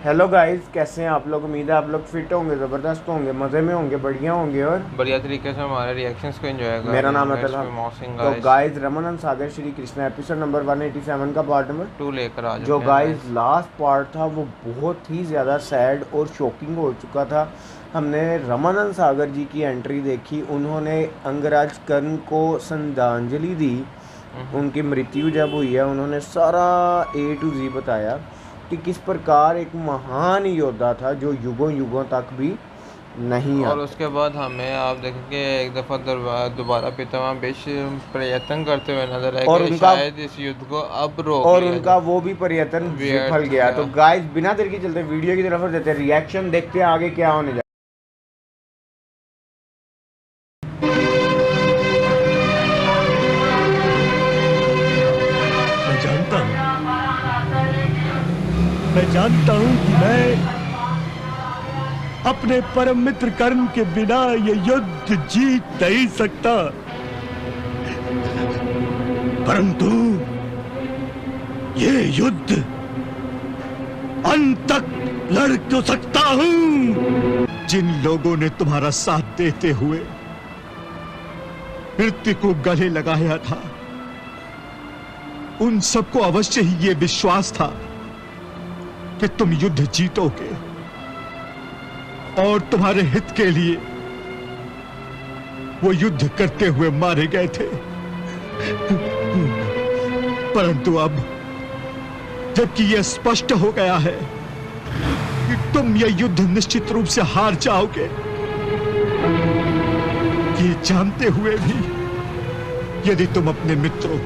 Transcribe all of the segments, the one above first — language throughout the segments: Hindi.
हेलो गाइस, कैसे हैं आप लोग। उम्मीद है आप लोग फिट होंगे, ज़बरदस्त होंगे, मज़े में होंगे, बढ़िया होंगे और बढ़िया तरीके से हमारे रिएक्शंस को एंजॉय कर मेरा रहे नाम है होंगे। तलहा। इसमें मॉसिंग तो गाइस गाइस, रमन सागर श्री कृष्णा एपिसोड नंबर 187 का पार्ट नंबर 2 लेकर आ जो चुके हैं गाइस गाइस। लास्ट पार्ट था वो बहुत ही ज़्यादा सैड और शॉकिंग हो चुका था। हमने रमानंद सागर जी की एंट्री देखी, उन्होंने अंगराज कर्ण को श्रद्धांजलि दी। उनकी मृत्यु जब हुई है उन्होंने सारा A to Z बताया कि किस प्रकार एक महान योद्धा था जो युगों युगों तक भी नहीं और आता। उसके बाद हमें आप देखेंगे एक दफ़ा दोबारा पितामह भीष्म प्रयत्न करते हुए नजर आए और कि उनका शायद इस युद्ध को अब रोक और लिया उनका जाए। वो भी प्रयत्न विफल व्यर्थ गया। गया। तो गाइस, बिना देर के चलते वीडियो की तरफ देते हैं रिएक्शन, देखते हैं आगे क्या होने जा मैं जानता हूं मैं जानता हूं कि मैं अपने परम मित्र कर्ण के बिना ये युद्ध जीत नहीं सकता, परंतु ये युद्ध अंत तक लड़ तो सकता हूं। जिन लोगों ने तुम्हारा साथ देते हुए मृत्यु को गले लगाया था, उन सबको अवश्य ही ये विश्वास था कि तुम युद्ध जीतोगे और तुम्हारे हित के लिए वो युद्ध करते हुए मारे गए थे। परंतु अब जबकि यह स्पष्ट हो गया है कि तुम यह युद्ध निश्चित रूप से हार जाओगे, ये जानते हुए भी यदि तुम अपने मित्रों,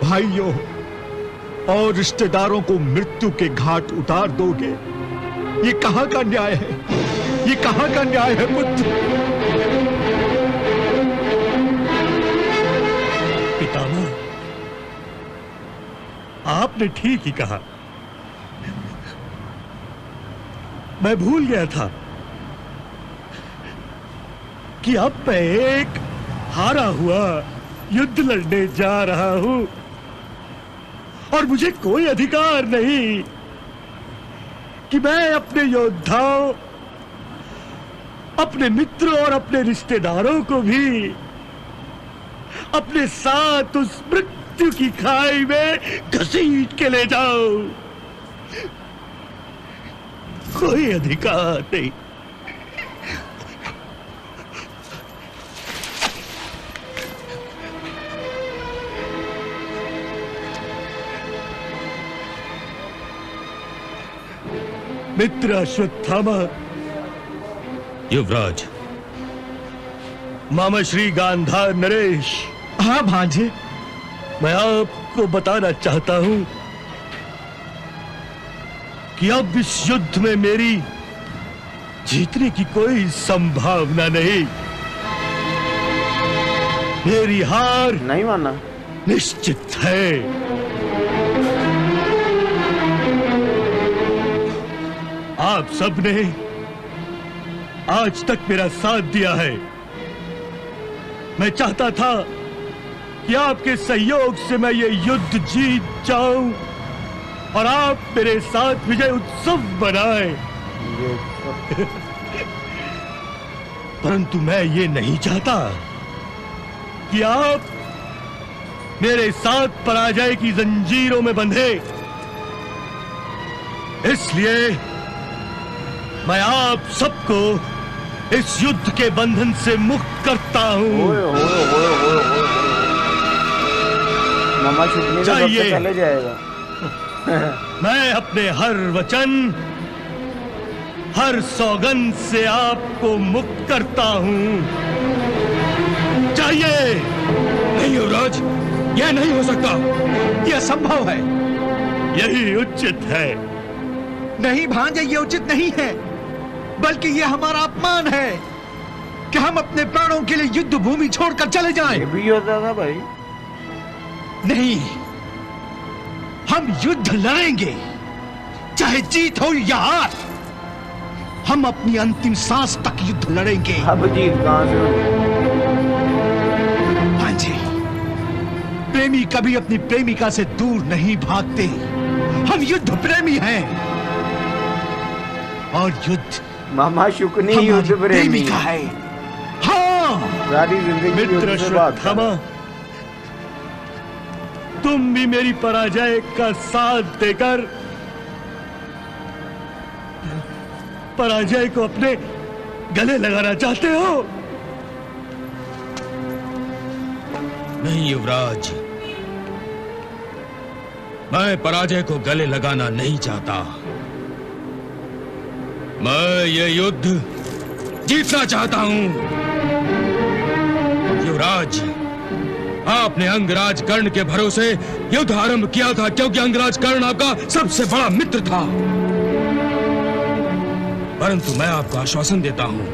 भाइयों और रिश्तेदारों को मृत्यु के घाट उतार दोगे, ये कहां का न्याय है? ये कहां का न्याय है पुत्र? पितामह, आपने ठीक ही कहा। मैं भूल गया था कि अब मैं एक हारा हुआ युद्ध लड़ने जा रहा हूं और मुझे कोई अधिकार नहीं कि मैं अपने योद्धाओं, अपने मित्रों और अपने रिश्तेदारों को भी अपने साथ उस मृत्यु की खाई में घसीट के ले जाऊं। कोई अधिकार नहीं। मित्र अश्वत्थामा, युवराज, मामा श्री गांधार नरेश। हाँ भांजे, मैं आपको बताना चाहता हूं कि अब इस युद्ध में मेरी जीतने की कोई संभावना नहीं। मेरी हार नहीं माना निश्चित है। आप सबने आज तक मेरा साथ दिया है। मैं चाहता था कि आपके सहयोग से मैं ये युद्ध जीत जाऊं और आप मेरे साथ विजय उत्सव बनाएं। परंतु मैं ये नहीं चाहता कि आप मेरे साथ पराजय की जंजीरों में बंधे। इसलिए मैं आप सबको इस युद्ध के बंधन से मुक्त करता हूं। मामा छुपने का वक्त चले जाएगा। मैं अपने हर वचन, हर सौगंध से आपको मुक्त करता हूं। चाहिए? नहीं युवराज, यह नहीं हो सकता, यह असंभव है। यही उचित है। नहीं भांजे, ये उचित नहीं है, बल्कि ये हमारा अपमान है कि हम अपने प्राणों के लिए युद्ध भूमि छोड़कर चले जाएं। ये भी होता था भाई। नहीं, हम युद्ध लड़ेंगे, चाहे जीत हो या हार। हम अपनी अंतिम सांस तक युद्ध लड़ेंगे। अब जीत कहां से होगी? भांजे, प्रेमी कभी अपनी प्रेमिका से दूर नहीं भागते। हम युद्ध प्रेमी हैं। और युद्ध मामा शुकनी हमारी युद्ध प्रेमी प्रेमिका है। हाँ सारी जिंदगी मित्र युद्ध से बात कर अश्वत्थामा, तुम भी मेरी पराजय का साथ देकर पराजय को अपने गले लगाना चाहते हो? नहीं युवराज, मैं पराजय को गले लगाना नहीं चाहता। मैं ये युद्ध जीतना चाहता हूं। युवराज, आपने अंगराज कर्ण के भरोसे युद्ध आरंभ किया था क्योंकि अंगराज कर्ण आपका सबसे बड़ा मित्र था। परंतु मैं आपको आश्वासन देता हूं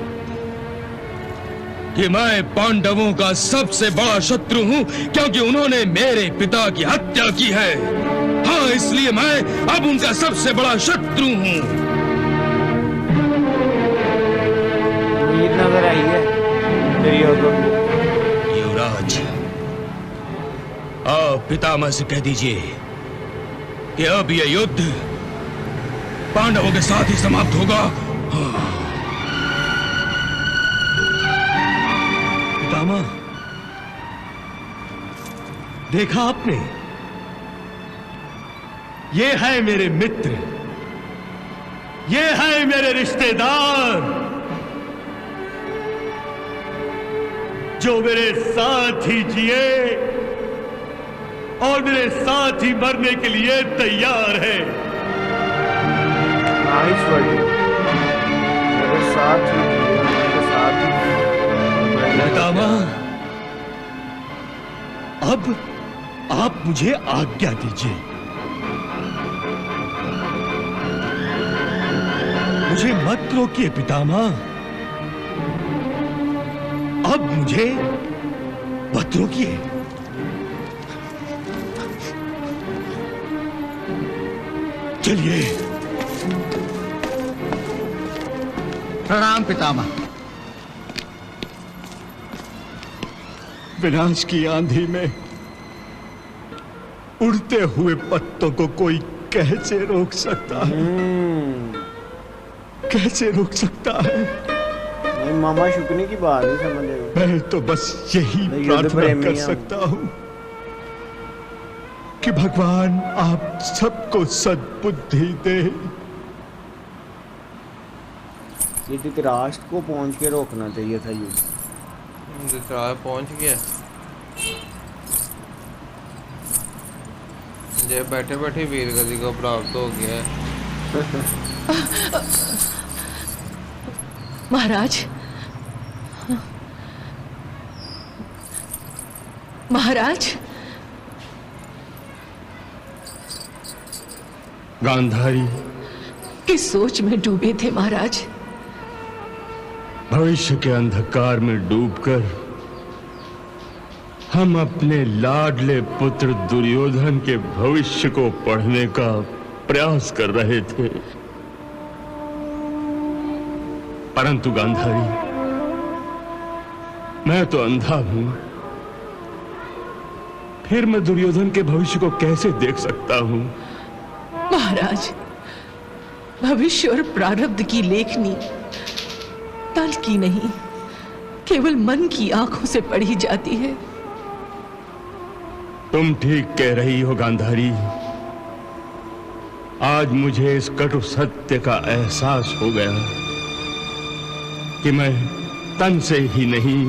कि मैं पांडवों का सबसे बड़ा शत्रु हूं क्योंकि उन्होंने मेरे पिता की हत्या की है। हाँ, इसलिए मैं अब उनका सबसे बड़ा शत्रु हूं। उम्मीद नजर आई है दुर्योधन को। युवराज, आप पितामह से कह दीजिए कि अब यह युद्ध पांडवों के साथ ही समाप्त होगा। पितामह, देखा आपने, ये है मेरे मित्र, ये है मेरे रिश्तेदार जो मेरे साथ ही जिए और मेरे साथ ही मरने के लिए तैयार है। Nice word. मेरे साथ ही जिए, मेरे साथ ही पितामह, अब आप मुझे आज्ञा दीजिए। मुझे मत रोकिए पितामह, अब मुझे मत रोकिए। चलिए। प्रणाम पितामह। विनाश की आंधी में उड़ते हुए पत्तों को कोई कैसे रोक सकता है? कैसे रोक सकता है? नहीं, मामा शुकनी की बात ही समझ रहे। मैं तो बस यही युद्ध प्रार्थना प्रेमी कर हम। सकता हूं कि भगवान आप सबको सद्बुद्धि दे। ये धृतराष्ट्र को पहुंच के रोकना चाहिए था युद्ध। धृतराष्ट्र पहुंच गया। जय बैठे बैठे वीर गति को प्राप्त हो गया है। महाराज, महाराज, गांधारी, किस सोच में डूबे थे महाराज? भविष्य के अंधकार में डूबकर हम अपने लाडले पुत्र दुर्योधन के भविष्य को पढ़ने का प्रयास कर रहे थे। परंतु गांधारी, मैं तो अंधा हूं, फिर मैं दुर्योधन के भविष्य को कैसे देख सकता हूं? महाराज, भविष्य और प्रारब्ध की लेखनी तल की नहीं, केवल मन की आंखों से पढ़ी जाती है। तुम ठीक कह रही हो गांधारी। आज मुझे इस कटु सत्य का एहसास हो गया कि मैं तन से ही नहीं,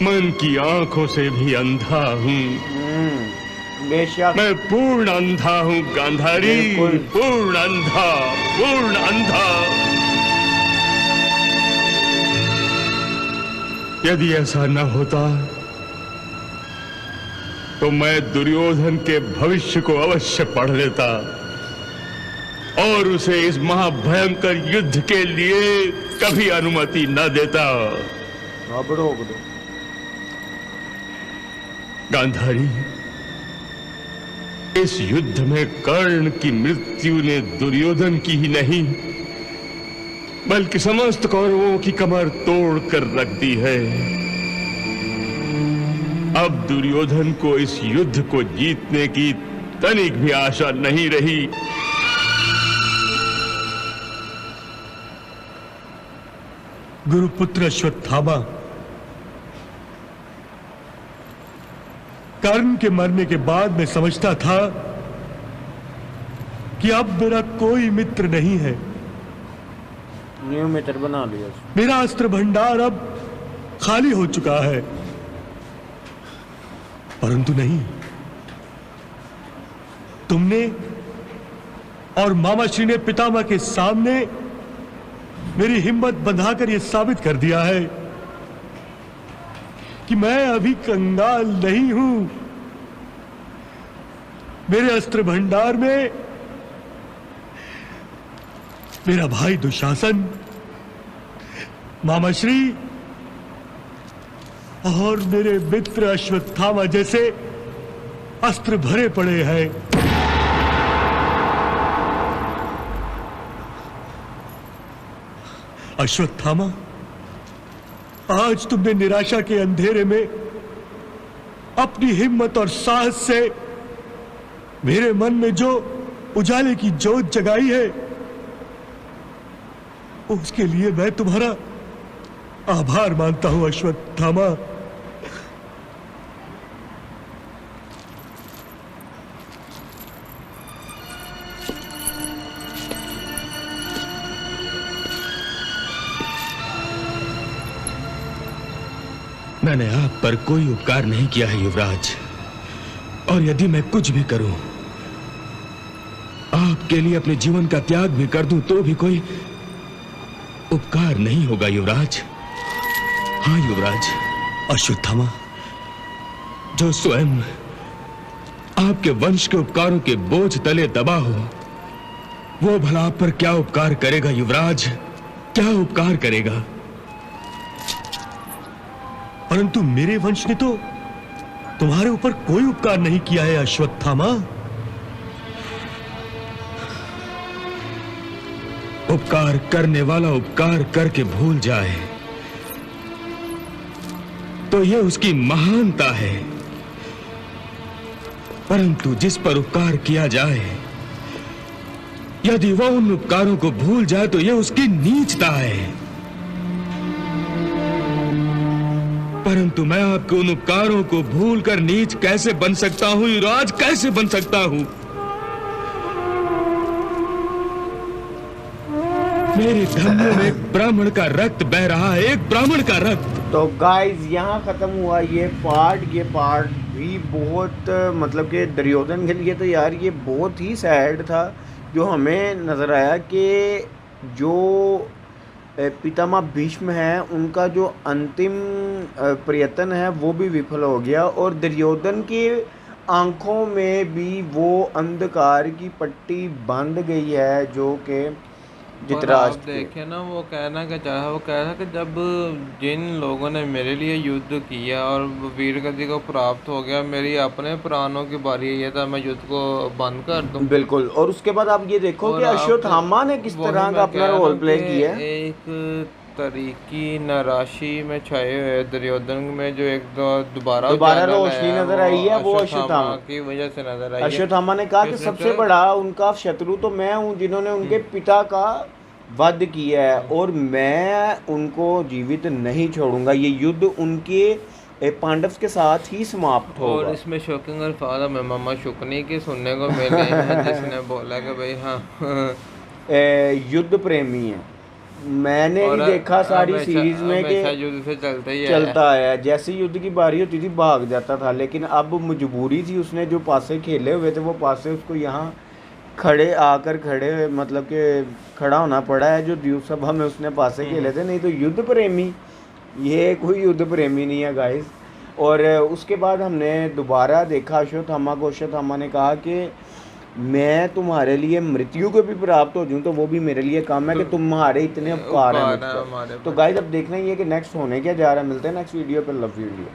मन की आंखों से भी अंधा हूं। बेशक। मैं पूर्ण अंधा हूं गांधारी, बिल्कुल। पूर्ण अंधा, पूर्ण अंधा। यदि ऐसा न होता तो मैं दुर्योधन के भविष्य को अवश्य पढ़ लेता और उसे इस महाभयंकर युद्ध के लिए कभी अनुमति न देता। अब रोक दो। गांधारी, इस युद्ध में कर्ण की मृत्यु ने दुर्योधन की ही नहीं बल्कि समस्त कौरवों की कमर तोड़ कर रख दी है। अब दुर्योधन को इस युद्ध को जीतने की तनिक भी आशा नहीं रही। गुरुपुत्र अश्वत्थामा, कर्ण के मरने के बाद मैं समझता था कि अब मेरा कोई मित्र नहीं है। न्यू मित्र बना लिया। मेरा अस्त्र भंडार अब खाली हो चुका है, परंतु नहीं, तुमने और मामा श्री ने पितामह के सामने मेरी हिम्मत बंधाकर यह साबित कर दिया है कि मैं अभी कंगाल नहीं हूं। मेरे अस्त्र भंडार में मेरा भाई दुशासन, मामा श्री और मेरे मित्र अश्वत्थामा जैसे अस्त्र भरे पड़े हैं। अश्वत्थामा, आज तुमने निराशा के अंधेरे में अपनी हिम्मत और साहस से मेरे मन में जो उजाले की ज्योत जगाई है, उसके लिए मैं तुम्हारा आभार मानता हूं अश्वत्थामा। मैंने आप पर कोई उपकार नहीं किया है युवराज, और यदि मैं कुछ भी करूं, आपके लिए अपने जीवन का त्याग भी कर दूं, तो भी कोई उपकार नहीं होगा युवराज। हाँ युवराज। अश्वत्थामा, जो स्वयं आपके वंश के उपकारों के बोझ तले दबा हो, वो भला आप पर क्या उपकार करेगा युवराज, क्या उपकार करेगा? परंतु मेरे वंश ने तो तुम्हारे ऊपर कोई उपकार नहीं किया है अश्वत्थामा। उपकार करने वाला उपकार करके भूल जाए तो यह उसकी महानता है, परंतु जिस पर उपकार किया जाए, यदि वह उन उपकारों को भूल जाए तो यह उसकी नीचता है। परंतु मैं आपके उन उपकारों को भूलकर नीच कैसे बन सकता हूं युवराज, कैसे बन सकता हूं? मेरे धमनियों में एक ब्राह्मण का रक्त बह रहा है, एक ब्राह्मण का रक्त। तो गाइस यहाँ ख़त्म हुआ ये पार्ट भी बहुत मतलब कि दुर्योधन के लिए तो यार ये बहुत ही सैड था। जो हमें नज़र आया कि जो पितामह भीष्म हैं उनका जो अंतिम प्रयत्न है वो भी विफल हो गया, और दुर्योधन की आंखों में भी वो अंधकार की पट्टी बांध गई है, जो कि धृतराष्ट्र देखे ना, वो कहना क्या चाहा, वो कह रहा कि जब जिन लोगों ने मेरे लिए युद्ध किया और वीर गति को प्राप्त हो गया, मेरी अपने प्राणों की बारी है, था मैं युद्ध को बंद कर दूं। बिल्कुल। और उसके बाद आप ये देखो कि अश्वत्थामा ने किस तरह का अपना रोल प्ले किया। एक तरीकी नाराशी में छाए हुए दुर्योधन में जो एक दोबारा रोशनी नजर आई है, वो अश्वत्थामा की वजह से नजर आई। अश्वत्थामा ने कहा कि सबसे बड़ा उनका शत्रु तो मैं हूँ, जिन्होंने उनके पिता का वध किया है, और मैं उनको जीवित नहीं छोड़ूंगा। ये युद्ध उनके पांडव के साथ ही समाप्त होगा। और इसमें शॉकिंग अल्फाज हमें मामा शुकनी के सुनने को मिले हैं, जिसने बोला कि भाई हाँ युद्ध प्रेमी है। मैंने भी देखा सारी सीरीज में कि युद्ध से चलता है, जैसे युद्ध की बारी होती थी भाग जाता था, लेकिन अब मजबूरी थी। उसने जो पासे खेले हुए थे वो पासे उसको यहाँ खड़े मतलब कि खड़ा होना पड़ा है। जो द्वीप सभा में उसने पासे खेले थे, नहीं तो युद्ध प्रेमी, ये कोई युद्ध प्रेमी नहीं है गाइस। और उसके बाद हमने दोबारा देखा अश्वत्थामा को। अश्वत्थामा ने कहा कि मैं तुम्हारे लिए मृत्यु को भी प्राप्त हो जाऊं तो वो भी मेरे लिए काम है कि तुम्हारे इतने उपकार हैं। तो गाइस अब देखना ही है कि नेक्स्ट होने क्या जा रहा है। मिलते हैं नेक्स्ट वीडियो पर। Love video.